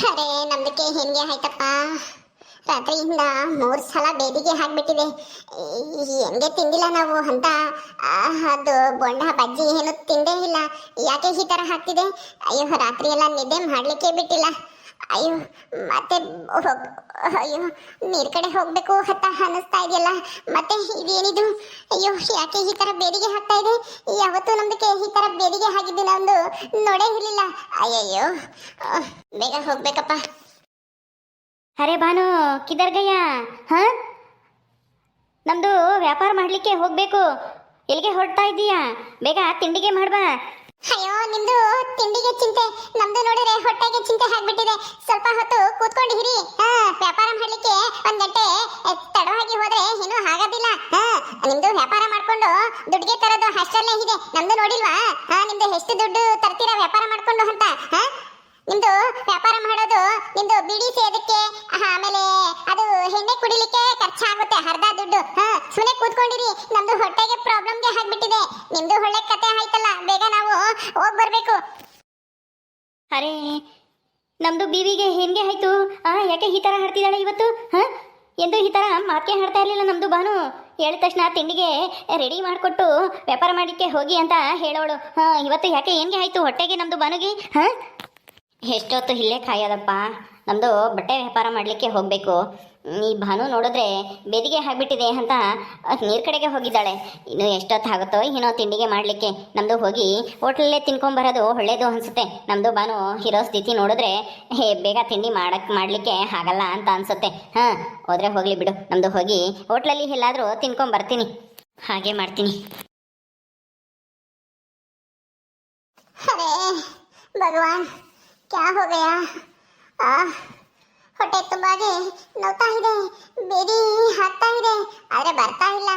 ಅರೆ ನಮ್ದಕ್ಕೆ ಹೆಂಗೆ ಆಯ್ತಪ್ಪ. ರಾತ್ರಿಯಿಂದ 3 ಸಲ ಬೇದಿಗೆ ಹಾಕ್ಬಿಟ್ಟಿದೆ. ಹೆಂಗೆ ತಿಂದಿಲ್ಲ ನಾವು ಅಂತ. ಅದು ಬೊಂಡ ಬಜ್ಜಿ ಏನು ತಿಂದೇ ಇಲ್ಲ. ಯಾಕೆ ಈ ಥರ ಆಗ್ತಿದೆ? ಅಯ್ಯೋ ರಾತ್ರಿ ಎಲ್ಲ ನಿದ್ದೆ ಮಾಡಲಿಕ್ಕೆ ಬಿಟ್ಟಿಲ್ಲ. ಅಯ್ಯೋ ಮತ್ತೆ ಅಯ್ಯೋ ನೀರ್ ಕಡೆ ಹೋಗ್ಬೇಕು ಅಂತ ಅನ್ನಿಸ್ತಾ ಇದೆಯಲ್ಲ. ಮತ್ತೆ ಇದೇನಿದು? ಅಯ್ಯೋ ಯಾಕೆ ಈ ತರ ಬೇದಿಗೆ ಹಾಕ್ತಾ ಇದೆ? ಯಾವತ್ತೂ ನಮ್ದಕ್ಕೆ ಈ ತರ ಬೇದಿಗೆ ಹಾಕಿದ್ದು ನಮ್ದು ನೋಡೇ ಇರಲಿಲ್ಲ. ಅಯ್ಯಯ್ಯೋ ಬೇಗ ಹೋಗ್ಬೇಕಪ್ಪ. ಅರೆ ಭಾನು ಕಿದರ್ ಗಯ್ಯ? ಹಾ, ನಮ್ದು ವ್ಯಾಪಾರ ಮಾಡ್ಲಿಕ್ಕೆ ಹೋಗ್ಬೇಕು. ಎಲ್ಲಿಗೆ ಹೊರಡ್ತಾ ಇದ್ದೀಯಾ? ಬೇಗ ತಿಂಡಿಗೆ ಮಾಡ್ಬಾ. ಅಯ್ಯೋ ನಿಮ್ದು ತಿಂಡಿಗೆ ಚಿಂತೆ, ನಮ್ದು ನೋಡಿದ್ರೆ ಹೊಟ್ಟೆಗೆ ಚಿಂತೆ ಆಗ್ಬಿಟ್ಟಿದೆ. ಸ್ವಲ್ಪ ಹೊತ್ತು ಕೂತ್ಕೊಂಡು ಹಿರಿ. ವ್ಯಾಪಾರ ಮಾಡ್ಲಿಕ್ಕೆ 1 ಗಂಟೆ ತಡವಾಗಿ ಹೋದ್ರೆ ಏನು ಆಗೋದಿಲ್ಲ. ನಿಮ್ದು ವ್ಯಾಪಾರ ಮಾಡ್ಕೊಂಡು ದುಡ್ಡಿಗೆ ತರೋದು ಅಷ್ಟರಲ್ಲೇ ಇದೆ. ನಮ್ದು ನೋಡಿಲ್ವಾ? ನಿಮ್ದು ಎಷ್ಟು ದುಡ್ಡು ತರ್ತೀರಾ ವ್ಯಾಪಾರ ಮಾಡ್ಕೊಂಡು ಅಂತ? ನಿಮ್ದು ವ್ಯಾಪಾರ ಮಾಡೋದು ನಿಮ್ದು ಬಿಡಿ ಸೇದಕ್ಕೆ, ಆಮೇಲೆ ಅದು ಎಣ್ಣೆ ಕುಡಿಲಿಕ್ಕೆ ಖರ್ಚಾಗುತ್ತೆ ಅರ್ಧ ದುಡ್ಡು. ಸುಮ್ಮನೆ ಕೂತ್ಕೊಂಡಿರಿ. ನಮ್ದು ಹೊಟ್ಟೆಗೆ ಪ್ರಾಬ್ಲಮ್ಗೆ ಆಗ್ಬಿಟ್ಟಿದೆ. ನಿಮ್ದು ಒಳ್ಳೆ ಕತೆ ಆಯ್ತಲ್ಲ, ಬೇಗ ನಾವು ಹೋಗಿ ಬರ್ಬೇಕು. ಅರೆ ನಮ್ದು ಬೀವಿಗೆ ಹೆಂಗೆ ಆಯ್ತು? ಯಾಕೆ ಈ ಥರ ಹಾಡ್ತಿದ್ದಾಳೆ ಇವತ್ತು? ಎಂದು ಈ ಥರ ಮಾತೇ ಹಾಡ್ತಾ ಇರಲಿಲ್ಲ ನಮ್ದು ಭಾನು. ಹೇಳಿದ ತಕ್ಷಣ ತಿಂಡಿಗೆ ರೆಡಿ ಮಾಡಿಕೊಟ್ಟು ವ್ಯಾಪಾರ ಮಾಡಲಿಕ್ಕೆ ಹೋಗಿ ಅಂತ ಹೇಳೋಳು. ಇವತ್ತು ಯಾಕೆ ಹೆಂಗೆ ಆಯಿತು ಹೊಟ್ಟೆಗೆ ನಮ್ಮದು ಭಾನುಗೆ? ಎಷ್ಟೊತ್ತು ಇಲ್ಲೇ ಕಾಯೋದಪ್ಪ. ನಮ್ಮದು ಬಟ್ಟೆ ವ್ಯಾಪಾರ ಮಾಡಲಿಕ್ಕೆ ಹೋಗಬೇಕು. ಈ ಭಾನು ನೋಡಿದ್ರೆ ಬೆದಿಗೆ ಆಗಿಬಿಟ್ಟಿದೆ ಅಂತ ನೀರು ಕಡೆಗೆ ಹೋಗಿದ್ದಾಳೆ. ಇನ್ನು ಎಷ್ಟೊತ್ತು ಆಗುತ್ತೋ ಏನೋ ತಿಂಡಿಗೆ ಮಾಡಲಿಕ್ಕೆ. ನಮ್ಮದು ಹೋಗಿ ಹೋಟ್ಲಲ್ಲೇ ತಿನ್ಕೊಂಬರೋದು ಒಳ್ಳೇದು ಅನಿಸುತ್ತೆ. ನಮ್ಮದು ಭಾನು ಇರೋ ಸ್ಥಿತಿ ನೋಡಿದ್ರೆ ಬೇಗ ತಿಂಡಿ ಮಾಡಲಿಕ್ಕೆ ಆಗಲ್ಲ ಅಂತ ಅನಿಸುತ್ತೆ. ಹೋದರೆ ಹೋಗಲಿ ಬಿಡು. ನಮ್ಮದು ಹೋಗಿ ಹೋಟ್ಲಲ್ಲಿ ಎಲ್ಲಾದರೂ ತಿನ್ಕೊಂಬರ್ತೀನಿ. ಹಾಗೆ ಮಾಡ್ತೀನಿ. ಅರೆ ಭಗವಾನ್ ಕ್ಯಾ ಹೋ ಗಯಾ? ಹೊಟ್ಟೆ ತುಂಬಾಗಿ ನೋವ್ತಾ ಇದೆ, ಬೇದಿ ಹಾಕ್ತಾ ಇದೆ, ಆದ್ರೆ ಬರ್ತಾ ಇಲ್ಲ.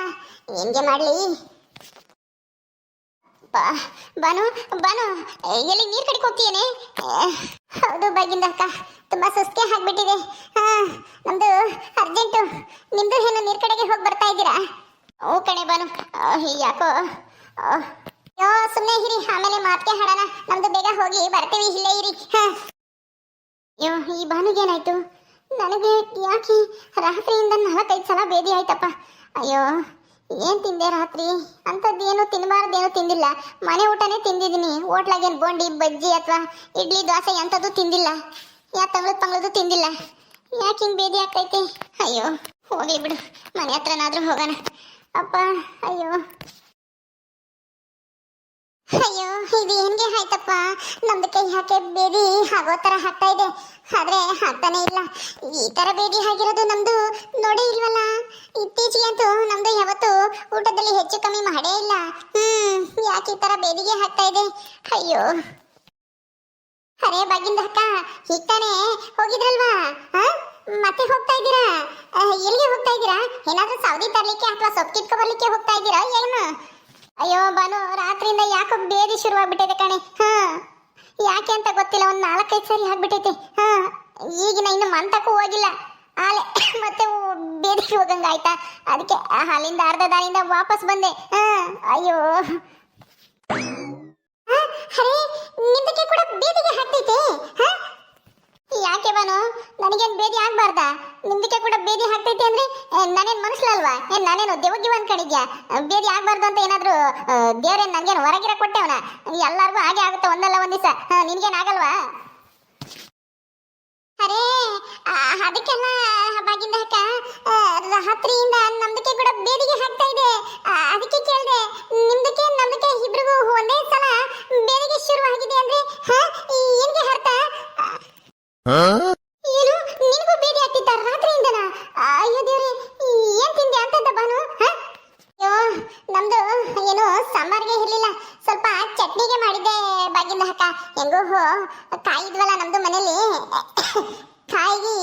ಹೆಂಗೆ ಮಾಡ್ಲಿ? ಬಾನು ಬಾನು ಎಲ್ಲಿ ನೀರ್ ಕಡೆಗೆ ಹೋಗ್ತೀಯೇನೆ? ಹೌದು ಬಗ್ಗಿಂದ ಅಕ್ಕ, ತುಂಬಾ ಸುಸ್ತಿ ಆಗ್ಬಿಟ್ಟಿದೆ. ನಮ್ದು ಅರ್ಜೆಂಟು. ನಿಮ್ದು ಏನು ನೀರ್ ಕಡೆಗೆ ಹೋಗಿ ಬರ್ತಾ ಇದ್ದೀರಾ? ಓ ಕಣೆ ಬಾನು, ಯಾಕೋ ಸುಮ್ಮನೆ ಇರಿ, ಆಮೇಲೆ ಮಾತ್ಗೆ ಹಾಡೋಣ. ನಮ್ದು ಬೇಗ ಹೋಗಿ ಬರ್ತೀವಿ, ಇಲ್ಲೇ ಇರಿ. ಅಯ್ಯೋ ಈ ಭಾನುಗೇನಾಯ್ತು? ನನಗೆ ಯಾಕೆ ರಾತ್ರಿಯಿಂದ 4-5 ಸಲ ಬೇದಿ ಆಯ್ತಪ್ಪ. ಅಯ್ಯೋ ಏನ್ ತಿಂದೆ ರಾತ್ರಿ? ಅಂಥದ್ದೇನು ತಿನ್ನಬಾರ್ದೇನು ತಿಂದಿಲ್ಲ. ಮನೆ ಊಟನೇ ತಿಂದಿದ್ದೀನಿ. ಹೋಟ್ಲಾಗೇನು ಬೋಂಡಿ ಬಜ್ಜಿ ಅಥವಾ ಇಡ್ಲಿ ದೋಸೆ ಅಂಥದ್ದು ತಿಂದಿಲ್ಲ. ತಂಗ್ಳದ್ದು ತಿಂದಿಲ್ಲ. ಯಾಕೆ ಹಿಂಗೆ ಬೇದಿ ಆಗ್ತೈತೆ? ಅಯ್ಯೋ ಹೋಗಿ ಬಿಡು, ಮನೆ ಹತ್ರನಾದ್ರೂ ಹೋಗೋಣ. ಅಪ್ಪ ಅಯ್ಯೋ ಅಯ್ಯೋ ಇದು ಹೆಂಗೆ ಆಯ್ತಪ್ಪ? ನಮ್ದು ಕೈ ಯಾಕೆ ಬೇದಿ ಆಗೋ ಥರ ಆಗ್ತಾ ಇದೆ, ಆದ್ರೆ ಆಗ್ತಾನೆ ಇಲ್ಲ. ಈ ಥರ ಬೇದಿ ಆಗಿರೋದು ನಮ್ದು ನೋಡೇ ಇಲ್ವಲ್ಲ. ಇತ್ತೀಚೆಗೆ ಅಂತೂ ನಮ್ದು ಯಾವತ್ತು ಊಟದಲ್ಲಿ ಹೆಚ್ಚು ಕಮ್ಮಿ ಮಾಡೇ ಇಲ್ಲ. ಯಾಕೆ ಈ ಥರ ಬೇದಿಗೆ ಆಗ್ತಾ ಇದೆ? ಅಯ್ಯೋ ಅರೆ ಬಾಗಿಂದ ಅಕ್ಕ, ಈಗ ತಾನೇ ಹೋಗಿದ್ರಲ್ವಾ? ಮತ್ತೆ ಹೋಗ್ತಾ ಇದ್ದೀರಾ? ಎಲ್ಲಿಗೆ ಹೋಗ್ತಾ ಇದ್ದೀರಾ? ಏನಾದ್ರೂ ಸೌದಿ ತರ್ಲಿಕ್ಕೆ ಅಥವಾ ಸೊಪ್ಪು ಕಿತ್ಕೊ ಬರ್ಲಿಕ್ಕೆ ಹೋಗ್ತಾ ಇದ್ದೀರಾ ಏನು? ಅಯ್ಯೋ ಬಾನು ರಾತ್ರಿಯಿಂದ ಯಾಕೋ ಬೇದಿ ಶುರುವಾಗ್ಬಿಟ್ಟೈತೆ ಕಣೆ. ಯಾಕೆ ಅಂತ ಗೊತ್ತಿಲ್ಲ, 4-5 ಸರಿ ಆಗ್ಬಿಟ್ಟೈತೆ. ಈಗಿನ ಇನ್ನು ಮಂತಕ್ಕೂ ಹೋಗಿಲ್ಲ, ಆಲೆ ಮತ್ತೆ ಬೇದಿಗೆ ಹೋಗಂಗಾಯ್ತಾ? ಅದಕ್ಕೆ ಅಲ್ಲಿಂದ ಅರ್ಧ ದಾರಿಯಿಂದ ವಾಪಸ್ ಬಂದೆ. ಅಯ್ಯೋ ಅರೆ ನಿಮ್ದಕ್ಕೆ ಕೂಡ ಬೇದಿಗೆ ಹಾಕ್ತೈತೆ? ಯಾಕೆ ಬಾನು, ನನಗೇನು ಬೇದಿ ಆಗ್ಬಾರ್ದಾ? ನಿಮ್ದಕ್ಕೆ ಕೂಡ ಬೇದಿ ಹಾಕ್ತೈತೆ ಅಂದ್ರೆ ನಾನೇನು ಮನುಷ್ಯಲ್ವಾ? ನಾನೇನು ದೇವಜ್ಜೀವ ಅನ್ಕೊಂಡಿದ್ಯಾ? ಬೇದಿ ಆಗ್ಬಾರ್ದು ಅಂತ ಏನಾದ್ರು ದೇವ್ರೇನು ನನಗೇನು ಹೊರಗಿರ ಕೊಟ್ಟೆವನ? ಎಲ್ಲಾರ್ಗು ಹಾಗೆ ಆಗುತ್ತೆ ಒಂದಲ್ಲ ಒಂದ್ ದಿವಸ. ನಿನ್ಗೇನಾಗಲ್ವಾ? ಅರೆ ಅದಕ್ಕೆಲ್ಲ ಬಾಗಿಂದ ಅಕ್ಕ, ರಾತ್ರಿಯಿಂದ ನಮ್ದಕ್ಕೆ ಕೂಡ ಬೇದಿಗೆ ಹಾಕ್ತಾ ಇದೆ. ಅದಕ್ಕೆ ಕೇಳಿದೆ, ನಿಮ್ದಕ್ಕೆ ನಮ್ದಕ್ಕೆ ಇಬ್ರಿಗೂ ಒಂದೇ ಸಲ ಬೇದಿಗೆ ಶುರು ಆಗಿದೆ ಅಂದ್ರೆ ಏನ್ಗೆ ಅರ್ಥ? ಏನು ನಿನಗೂ ಬೇದಿ ಆಗ್ತಿದ್ದ ರಾತ್ರಿಯಿಂದನಾ? ಅಯ್ಯೋ ದೇವ್ರೆ, ಏನ್ ತಿಂದೆ ಅಂತಂದ ಬಾನು? ಅಯ್ಯೋ ನಮ್ದು ಏನು ಸಾಂಬಾರ್ಗೆ ಇರ್ಲಿಲ್ಲ, ಸ್ವಲ್ಪ ಚಟ್ನಿಗೆ ಮಾಡಿದ್ದೆ ಬಾಗಿಂದ ಅಕ್ಕ. ಹೆಂಗೋ ಕಾಯಿ ಇದ್ವಲ್ಲ ನಮ್ದು ಮನೇಲಿ, ಕಾಯಿಗೆ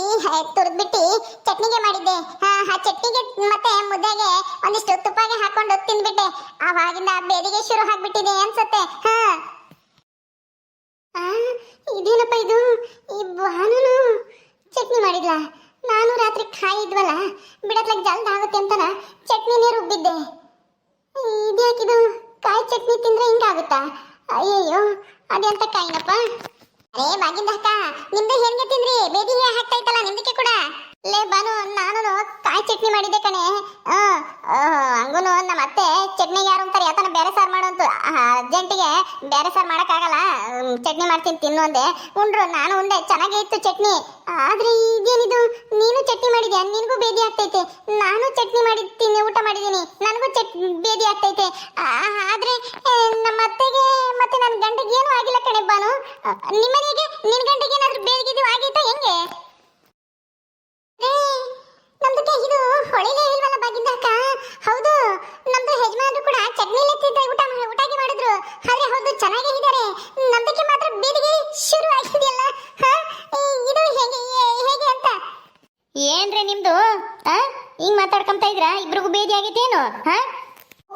ತುರಿದ್ಬಿಟ್ಟು ಚಟ್ನಿಗೆ ಮಾಡಿದ್ದೆ. ಆ ಚಟ್ನಿಗೆ ಮತ್ತೆ ಮುದ್ದೆಗೆ ಒಂದಿಷ್ಟು ತುಪ್ಪಗೆ ಹಾಕೊಂಡು ತಿಂದ್ಬಿಟ್ಟೆ. ಆವಾಗಿಂದ ಬೇದಿಗೆ ಶುರು ಆಗ್ಬಿಟ್ಟಿದೆ ಅನ್ಸತ್ತೆ. ಇದೇನಪ್ಪ ಇದು? ಈ ಭಾನುನು ಚಟ್ನಿ ಮಾಡಿದ್ಲ? ನಾನು ರಾತ್ರಿ ಕಾಯಿ ಇದ್ವಲ್ಲ, ಬಿಡತ್ಲಾಗ ಜಲ್ದ ಆಗುತ್ತೆ ಅಂತಾನ ಚಟ್ನಿನೇ ರುಬ್ಬಿದ್ದೆ. ಇದ್ಯಾಕಿದು? ಕಾಯಿ ಚಟ್ನಿ ತಿಂದ್ರೆ ಹಿಂಗಾಗುತ್ತಾ? ಅಯ್ಯಯ್ಯೋ ಅದೆಂತ ಕಾಯಿನಪ್ಪ? ಏ ಬಾಗಿಂದ ಅಕ್ಕ, ನಿಮ್ದು ಹೆಂಗೆ ತಿಂದ್ರಿ? ಬೇದಿ ಹಾಕ್ತಾ ಇತ್ತಲ್ಲ ನಿಮ್ದಕ್ಕೆ ಕೂಡ. ಲೇ ಬಾನು, ನಾನು ಕಾಯಿ ಚಟ್ನಿ ಮಾಡಿದ್ದೆ ಕಣೆ. ಹಂಗೂನು ನಮ್ಮ ಅತ್ತೆ ಚಟ್ನಿಗೆ ಯಾರು ಅಂತಾರೆ ಯಾತನ ಬೇರೆ ಸಾರು ಮಾಡು ಅಂತ ಅರ್ಜೆಂಟಿಗೆ ಬೇರೆ ಸಾರು ಮಾಡೋಕ್ಕಾಗಲ್ಲ, ಚಟ್ನಿ ಮಾಡ್ತೀನಿ ತಿನ್ನು ಅಂದೆ. ಉಂಡ್ರು, ನಾನು ಉಂಡೆ, ಚೆನ್ನಾಗೇ ಇತ್ತು ಚಟ್ನಿ. ಆದ್ರೆ ಇದೇನಿದು, ನೀನು ಚಟ್ನಿ ಮಾಡಿದ್ಯಾ? ನಿನಗೂ ಬೇದಿ ಆಗ್ತೈತೆ. ನಾನು ಚಟ್ನಿ ಮಾಡಿದ್ದೀನಿ, ಊಟ ಮಾಡಿದ್ದೀನಿ, ನನಗೂ ಬೇದಿ ಆಗ್ತೈತೆ. ಆದ್ರೆ ನಮ್ಮ ಅತ್ತೆಗೆ ಮತ್ತೆ ನನ್ನ ಗಂಡಿಗೆ ಏನೂ ಆಗಿಲ್ಲ ಕಣೆ ಬಾನು. ನಿಮ್ಮನೆಗೆ ನಿನ್ ಗಂಡಿಗೆ ಏನಾದ್ರೂ ಬೇದಿಗಿದು ಆಗೈತಾ ಹೆಂಗೆ? ನಮ್ದಕ್ಕೆ ಇದು ಹೊಳಿಲೇ ಇಲ್ವಲ್ಲ ಬಾಗಿಂದ ಅಕ್ಕ. ಹೌದು, ನಮ್ದು ಯಜಮಾನರು ಕೂಡ ಚಟ್ನಿ ಲೆತ್ತಿದ್ದ ಊಟಗೆ ಮಾಡಿದ್ರು. ಆದ್ರೆ ಹೌದು, ಚೆನ್ನಾಗೇ ಇದ್ದಾರೆ. ನಮ್ದಕ್ಕೆ ಮಾತ್ರ ಬೇದಿಗೆ ಶುರು ಆಗಿದೆಯಲ್ಲ. ಇದು ಹೇಗೆ ಹೇಗೆ ಅಂತ? ಏನ್ರಿ ನಿಮ್ದು ಹಿಂಗ್ ಮಾತಾಡ್ಕೊಂತ ಇದ್ರ? ಇಬ್ರಿಗೂ ಬೇದಿ ಆಗೈತೇನು?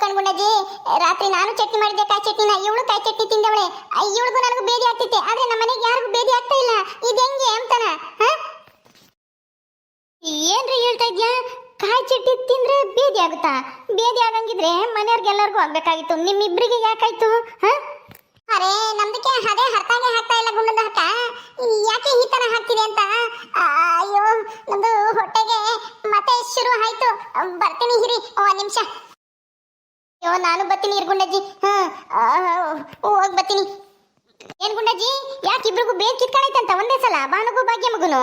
ಕಣ್ಗುಂಡಜ್ಜಿ, ರಾತ್ರಿ ನಾನು ಚಟ್ನಿ ಮಾಡಿದ್ದೆ ಕಾಯಿ ಚಟ್ನಿನ, ಇವಳು ಕಾಯಿ ಚಟ್ನಿ ತಿಂದವಳೆ. ಇವಳಿಗೂ ನನಗೂ ಬೇದಿ ಆಗ್ತೈತೆ, ಆದ್ರೆ ನಮ್ಮ ಮನೆಗೆ ಯಾರಿಗೂ ಬೇದಿ ಆಗ್ತಾ ಇಲ್ಲ. ಇದು ಹೆಂಗೆ ಅಂತಾನ? ಏನ್ರಿ ಹೇಳ್ತಾ ಇದ್ಯಾ? ಕಾಯಿ ಚಟ್ನಿ ತಿಂದ್ರೆ ಬೇದಿ ಆಗುತ್ತಾ? ಬೇದಿ ಆಗಂಗಿದ್ರೆ ಮನೆಯವ್ರಿಗೆಲ್ಲರಿಗೂ ಆಗ್ಬೇಕಾಗಿತ್ತು, ನಿಮ್ಮಿಬ್ರಿಗೆ ಯಾಕಾಯ್ತು? ಅರೆ ನಮ್ದಕ್ಕೆ ಅದೇ ಅರ್ಥಾಗೆ ಆಗ್ತಾ ಇಲ್ಲ ಗುಂಡದ ಅಕ್ಕ, ಯಾಕೆ ಈ ತರ ಆಗ್ತಿದೆ ಅಂತ. ಅಯ್ಯೋ, ನಮ್ದು ಹೊಟ್ಟೆಗೆ ಮತ್ತೆ ಶುರು ಆಯ್ತು. ಬರ್ತೀನಿ ಹಿರಿ, ಒಂದ್ ನಿಮಿಷ. ಅಯ್ಯೋ, ನಾನು ಬರ್ತೀನಿ ಇರ್ ಗುಂಡಜ್ಜಿ. ಹೋಗ್ ಬರ್ತೀನಿ. ಏನ್ ಗುಂಡಜ್ಜಿ, ಯಾಕೆ ಇಬ್ರಿಗೂ ಬೇಗ ಕಿತ್ಕಾಣೈತಂತ ಒಂದೇ ಸಲ? ಬಾನುಗೂ ಭಾಗ್ಯ ಮಗುನು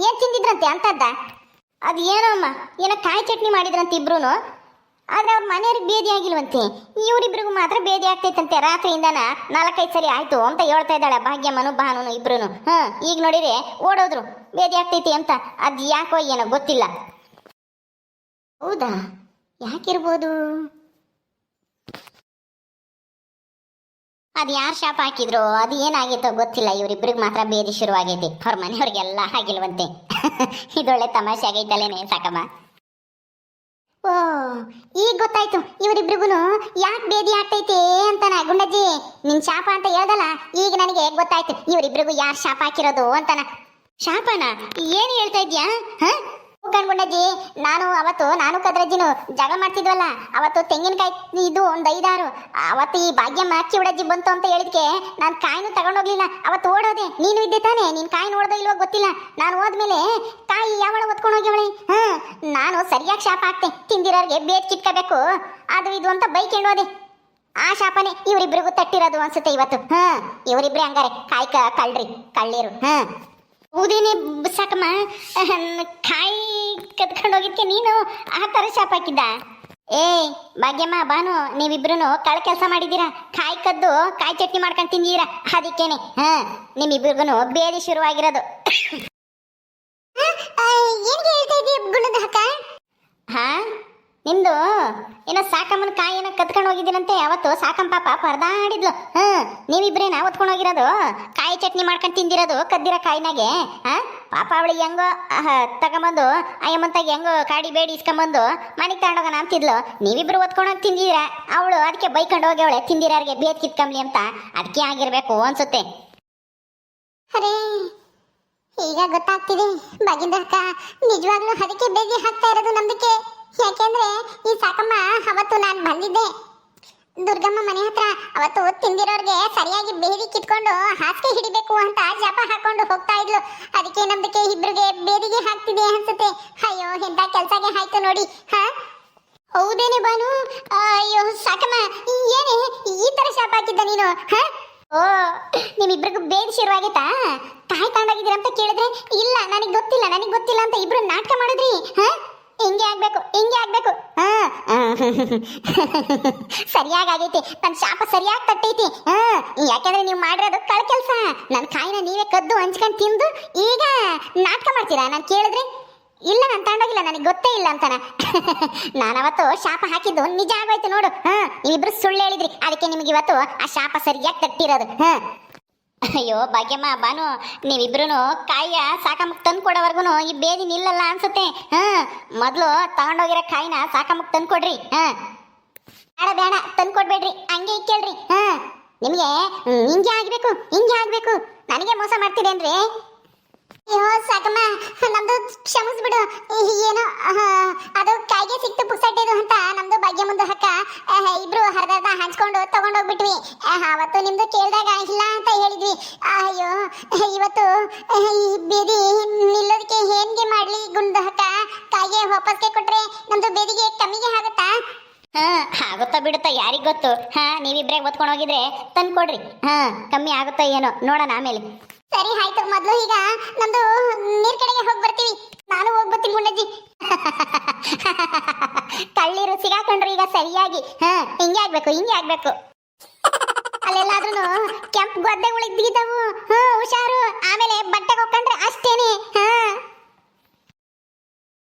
ಏನ್ ತಿಂದಿದ್ರಂತೆ ಅಂತದ್ದ? ಅದು ಏನೋ ಅಮ್ಮ, ಏನೋ ಕಾಯಿ ಚಟ್ನಿ ಮಾಡಿದ್ರಂತೆ ಇಬ್ರು. ಆದ್ರೆ ಅವ್ರ ಮನೆಯವ್ರಿಗೆ ಬೇದಿ ಆಗಿಲ್ವಂತೆ, ಇವ್ರಿಬ್ರಿಗೂ ಮಾತ್ರ ಬೇದಿ ಆಗ್ತೈತಂತೆ. ರಾತ್ರಿಯಿಂದನ 4-5 ಸರಿ ಆಯ್ತು ಅಂತ ಹೇಳ್ತಾ ಇದ್ದಾಳೆ ಭಾಗ್ಯಮ್ಮನು ಭಾನುನು ಇಬ್ರು. ಈಗ ನೋಡಿದ್ರೆ ಓಡೋದ್ರು ಬೇದಿ ಆಗ್ತೈತಿ ಅಂತ. ಅದ್ ಯಾಕೋ ಏನೋ ಗೊತ್ತಿಲ್ಲ. ಹೌದಾ, ಯಾಕಿರ್ಬೋದು? ಅದು ಯಾರು ಶಾಪ ಹಾಕಿದ್ರು, ಅದು ಏನಾಗಿತ್ತೋ ಗೊತ್ತಿಲ್ಲ. ಇವರಿಬ್ರಿಗೆ ಮಾತ್ರ ಬೇದಿ ಶುರು ಆಗೈತಿ, ಅವ್ರ ಮನೆಯವ್ರಿಗೆಲ್ಲ ಆಗಿಲ್ವಂತೆ. ಇದೊಳ್ಳೆ ತಮಾಷೆ ಆಗೈತಲ್ಲೇನೆ ಸಾಕಮ್ಮ. ಓ, ಈಗ ಗೊತ್ತಾಯ್ತು ಇವರಿಬ್ರಿಗೂ ಯಾಕೆ ಬೇದಿ ಆಗ್ತೈತೆ ಅಂತಾನ. ಗುಂಡಜ್ಜಿ, ನಿನ್ ಶಾಪ ಅಂತ ಹೇಳ್ದಲ್ಲ, ಈಗ ನನಗೆ ಗೊತ್ತಾಯ್ತು ಇವರಿಬ್ರಿಗೂ ಯಾರು ಶಾಪ ಹಾಕಿರೋದು ಅಂತಾನ. ಶಾಪನ? ಏನು ಹೇಳ್ತಾ ಇದ್ಯಾ? ಗುಂಡಜ್ಜಿ, ನಾನು ಕದ್ರಜ್ಜಿನು ಜಗಳ ಮಾಡ್ತಿದ್ವಲ್ಲ ಅವತ್ತು, ತೆಂಗಿನಕಾಯಿ ಇದು ಒಂದು 5-6. ಅವತ್ತು ಈ ಭಾಗ್ಯಮ್ಮ ಕಿವಡಜ್ಜಿ ಬಂತು ಅಂತ ಹೇಳಿದ್ಕೆ ನಾನು ಕಾಯಿನೂ ತಗೊಂಡೋಗ್ಲಿಲ್ಲ. ಅವತ್ತು ಓಡೋದೆ. ನೀನು ಇದ್ದೆ ತಾನೆ? ನೀನ್ ಕಾಯಿ ನೋಡ್ದೋ ಇಲ್ವೋ ಗೊತ್ತಿಲ್ಲ. ನಾನು ಹೋದ್ಮೇಲೆ ಕಾಯಿ ಯಾವಳ ಹೊತ್ಕೊಂಡು ಹೋಗ್ಯವಳೆ. ನಾನು ಸರಿಯಾಗಿ ಶಾಪ ಹಾಕ್ತೆ, ತಿಂದಿರೋರ್ಗೆ ಬೇಟ್ ಕಿತ್ಕೋಬೇಕು ಅದು ಇದು ಅಂತ ಬೈಕೊಂಡು ಹೋದೆ. ಆ ಶಾಪನೆ ಇವರಿಬ್ರಿಗೂ ತಟ್ಟಿರೋದು ಅನ್ಸುತ್ತೆ ಇವತ್ತು. ಇವರಿಬ್ರೆ ಹಂಗಾರೆ ಕಾಯಿ ಕಳ್ಳಿರು. ಹೌದೇನೆ ಸಾಕಮ್ಮ, ಕಾಯಿ ಕತ್ಕೊಂಡು ಹೋಗಿದ್ಕೆ ನೀನು ಆ ಥರ ಶಾಪ ಹಾಕಿದ್ದ? ಏ ಭಾಗ್ಯಮ್ಮ ಭಾನು, ನೀವಿಬ್ರು ಕಳ ಕೆಲಸ ಮಾಡಿದ್ದೀರಾ. ಕಾಯಿ ಕದ್ದು ಕಾಯಿ ಚಟ್ನಿ ಮಾಡ್ಕೊಂಡು ತಿಂದಿದ್ದೀರಾ, ಅದಕ್ಕೇನೆ ನಿಮ್ಮಿಬ್ರಿಗೂ ಬೇದಿ ಶುರುವಾಗಿರೋದು. ಏನ್ಗೆ ಹೇಳ್ತಾ ಇದೀಯ ಗುಣದ ಅಕ್ಕ? ನಿಮ್ದು ಏನೋ ಸಾಕಮ್ಮನ ಕಾಯಿ ಏನೋ ಕತ್ಕೊಂಡು ಹೋಗಿದ್ದೀರಂತೆ. ಅವತ್ತು ಸಾಕಮ್ಮ ಪಾಪ ಪರದಾಡಿದ್ಲು. ನೀವಿಬ್ರೇನ ಹೊತ್ಕೊಂಡು ಹೋಗಿರೋದು, ಕಾಯಿ ಚಟ್ನಿ ಮಾಡ್ಕೊಂಡು ತಿಂದಿರೋದು ಕದ್ದಿರೋ ಕಾಯಿನಾಗೆ. ಪಾಪ ಅವಳಿಗೆ ಹೆಂಗೋ ತಗೊಂಬಂದು ಅಯ್ಯಮ್ಮಂತಾಗಿ ಹೆಂಗೋ ಕಾಡಿ ಬೇಡಿ ಇಸ್ಕೊಂಬಂದು ಮನೆಗೆ ತಗೊಂಡೋಗೋಣ ಅಂತಿದ್ಲು. ನೀವಿಬ್ರು ಹೊತ್ಕೊಂಡೋಗಿ ತಿಂದಿದ್ದೀರ, ಅವಳು ಅದಕ್ಕೆ ಬೈಕೊಂಡು ಹೋಗ್ಯವಳೆ ತಿಂದಿರೋರಿಗೆ ಬೇದ್ ಕಿತ್ಕೊಂಬ್ಲಿ ಅಂತ. ಅದಕ್ಕೆ ಆಗಿರ್ಬೇಕು ಅನ್ಸುತ್ತೆ. ಅರೇ, ಈಗ ಗೊತ್ತಾಗ್ತಿದೆ ಬಾಗಿಂದ ಅಕ್ಕ, ನಿಜವಾಗ್ಲೂ ಅದಕ್ಕೆ ಬೇದಿ ಹಾಕ್ತಾ ಇರೋದು ನಮ್ದಕ್ಕೆ. ಯಾಕೆಂದ್ರೆ ಈ ಸಾಕಮ್ಮ ಅವತ್ತು ನಾನು ಬಂದಿದ್ದೆ ದುರ್ಗಮ್ಮ ಮನೆ ಹತ್ರ. ಅವತ್ತು ತಿಂದಿರೋರ್ಗೆ ಸರಿಯಾಗಿ ಬೇದಿ ಕಿತ್ಕೊಂಡು ಹಾಸಿಗೆ ಹಿಡಿಬೇಕು ಅಂತ ಜಪ ಹಾಕೊಂಡು ಹೋಗ್ತಾ ಇದ್ಲು. ಅದಕ್ಕೆ ನಮ್ದಕ್ಕೆ ಇಬ್ರಿಗೆ ಬೇದಿಗೆ ಹಾಕ್ತಿದೆ ಅನ್ಸುತ್ತೆ. ಅಯ್ಯೋ, ಎಂತ ಕೆಲ್ಸಗೆ ಆಯ್ತು ನೋಡಿ. ಹೌದೇನೆ ಬಾನು? ಅಯ್ಯೋ ಸಾಕಮ್ಮ, ಏನೇ ಈ ತರ ಶಾಪ ಹಾಕಿದ್ದ ನೀನು? ಓ, ನಿಮ್ಮಿಬ್ರಿಗೂ ಬೇದಿ ಶುರುವಾಗೈತಾ? ಕಾಯಿ ತಗೊಂಡೋಗಿದ್ದೀರ ಅಂತ ಕೇಳಿದ್ರೆ ಇಲ್ಲ ನನಗೆ ಗೊತ್ತಿಲ್ಲ ಅಂತ ಇಬ್ರು ನಾಟಕ ಮಾಡಿದ್ರಿ. ಹಿಂಗೆ ಆಗ್ಬೇಕು ಸರಿಯಾಗೈತಿ. ನನ್ನ ಶಾಪ ಸರಿಯಾಗಿ ತಟ್ಟೈತಿ. ಯಾಕಂದ್ರೆ ನೀವು ಮಾಡಿರೋದು ಕಳ ಕೆಲಸ. ನನ್ನ ಕಾಯಿನ ನೀವೇ ಕದ್ದು ಹಂಚ್ಕೊಂಡು ತಿಂದು ಈಗ ನಾಟಕ ಮಾಡ್ತೀರಾ. ನಾನು ಕೇಳಿದ್ರೆ ಇಲ್ಲ ನಾನು ತಗೊಂಡೋಗಿಲ್ಲ, ನನಗೆ ಗೊತ್ತೇ ಇಲ್ಲ ಅಂತಾನ. ನಾನು ಅವತ್ತು ಶಾಪ ಹಾಕಿದ್ದು ನಿಜ ಆಗೋಯ್ತು ನೋಡು. ನೀವಿಬ್ರು ಸುಳ್ಳು ಹೇಳಿದ್ರಿ, ಅದಕ್ಕೆ ನಿಮ್ಗೆ ಇವತ್ತು ಆ ಶಾಪ ಸರಿಯಾಗಿ ತಟ್ಟಿರೋದು. ಅಯ್ಯೋ ಭಾಗ್ಯಮ್ಮ ಭಾನು, ನೀವಿಬ್ರು ಕಾಯಿಯ ಸಾಕಮ್ಮಕ್ಕೆ ತಂದು ಕೊಡೋವರೆಗೂ ಈ ಬೇದಿ ನಿಲ್ಲಲ್ಲ ಅನ್ಸುತ್ತೆ. ಮೊದಲು ತಗೊಂಡೋಗಿರೋ ಕಾಯಿನ ಸಾಕಮ್ಮಕ್ಕೆ ತಂದು ಕೊಡ್ರಿ. ಬೇಡ ತಂದು ಕೊಡ್ಬೇಡ್ರಿ, ಹಂಗೆ ಇಕ್ಕೇಳ್ರಿ. ನಿಮಗೆ ಹಿಂಗೆ ಆಗ್ಬೇಕು ನನಗೆ ಮೋಸ ಮಾಡ್ತೀರೇನ್ರಿ? ಅಯ್ಯೋ ಸಾಕಮ್ಮ, ನಮ್ದು ಕ್ಷಮಿಸ್ಬಿಡು. ಏನೋ ಅದು ಕೈಗೆ ಸಿಕ್ತು ಪುಕ್ಸಟ್ಟಿದು ಅಂತ ನಮ್ದು ಬಗ್ಗೆ ಮುಂದೆ ಹಕ್ಕ ಇಬ್ರು ಹರಿದಾರ್ದ ಹಂಚ್ಕೊಂಡು ತಗೊಂಡೋಗ್ಬಿಟ್ವಿ. ಅವತ್ತು ನಿಮ್ದು ಕೇಳಿದಾಗ ಇಲ್ಲ ಅಂತ ಹೇಳಿದ್ವಿ. ಅಯ್ಯೋ ಇವತ್ತು ಈ ಬೇದಿ ನಿಲ್ಲೋದಕ್ಕೆ ಹೇಗೆ ಮಾಡ್ಲಿ ಗುಂಡು ಹಕ್ಕ? ಕೈಗೆ ವಾಪಸ್ಗೆ ಕೊಟ್ರೆ ನಮ್ದು ಬೇದಿಗೆ ಕಮ್ಮಿಗೆ ಆಗುತ್ತಾ? ಆಗುತ್ತಾ ಬಿಡುತ್ತಾ ಯಾರಿಗ್ ಗೊತ್ತು. ನೀವಿಬ್ರೇ ಓದ್ಕೊಂಡು ಹೋಗಿದ್ರೆ ತಂದು ಕೊಡ್ರಿ. ಕಮ್ಮಿ ಆಗುತ್ತಾ ಏನೋ ನೋಡೋಣ ಆಮೇಲೆ. ಸರಿ ಆಯ್ತು, ಮೊದ್ಲು ಈಗ ನಮ್ದು ನೀರ್ ಕಡೆಗೆ ಹೋಗಿ ಬರ್ತೀವಿ. ನಾನು ಹೋಗ್ಬರ್ತೀನಿ ಗುಂಡಜ್ಜಿ. ಕಳ್ಳೀರು ಸಿಗಾಕೊಂಡ್ರು ಈಗ ಸರಿಯಾಗಿ. ಹಿಂಗೆ ಆಗ್ಬೇಕು, ಹಿಂಗೆ ಆಗ್ಬೇಕು. ಅಲ್ಲೆಲ್ಲಾದ್ರೂ ಕೆಂಪು ಗೊದ್ದೆಗಳು ಇದ್ದಿದ್ದವು. ಹುಷಾರು. ಆಮೇಲೆ